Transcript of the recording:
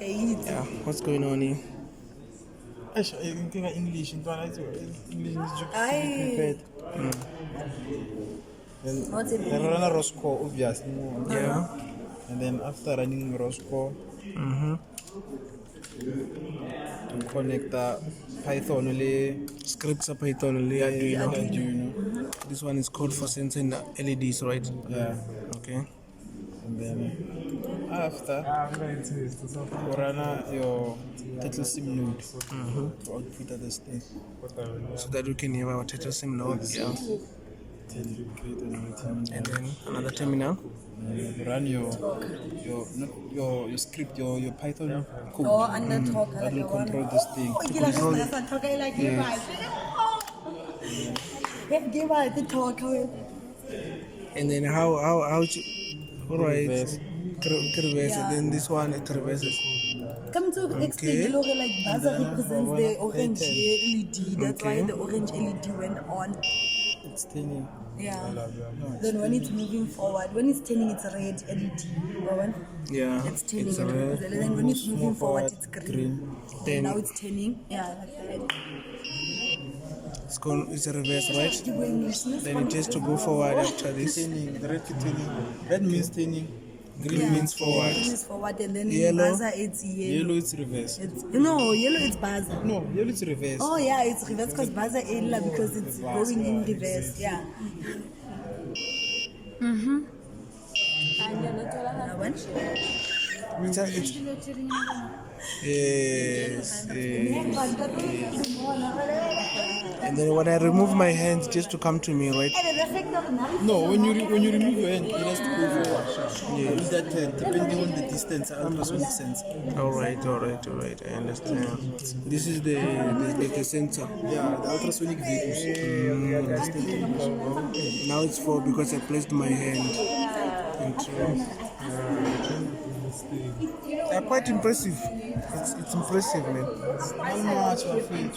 Yeah, what's going on here? English into English is Aye. prepared. What's it Then run a Roscoe, obviously. Yeah. And then after running Roscoe, to connect the Python only. Scripts are Python only. Arduino. This one is code for sensing the LEDs, right? Yeah. Okay. And then after, you run your title sim node to output this thing. So that we can have our title sim node. Yeah. Then you create another terminal. And then another terminal. You run your script, your Python code. Oh, under talk. That will control this thing. And then how to, alright. Reverse. Reverse. Yeah. Then this one it reverses. Come to explain, like buzzer represents the orange LED. That's why Okay. the orange LED went on. It's turning. Yeah. Then when it's moving forward, when it's turning, it's red LED. Rowan? Yeah. It's turning. It's It red. represents. Then when it's moving forward, it's green. Green. Then Now it's turning. Yeah, like that. it's a reverse, right? Keep going, Then it has to go forward after this. Turning. The red turning. Red means turning. Green means forward. Green is forward, and then in Yellow. buzzer it's yellow. Yellow is reverse. No, yellow is buzzer. No, yellow is reverse. Oh yeah, it's reverse because buzzer illa because it's going in reverse. Yeah. That one? Yes. And then when I remove my hands just to come to me, right? No, when you remove your hand, it has to go forward. Yeah. Use that hand, depending on the distance, ultrasonic sensor. Alright, I understand. This is the sensor. Yeah, the ultrasonic values. Now it's 4 because I placed my hand into. They're quite impressive. It's impressive, man. How much of it?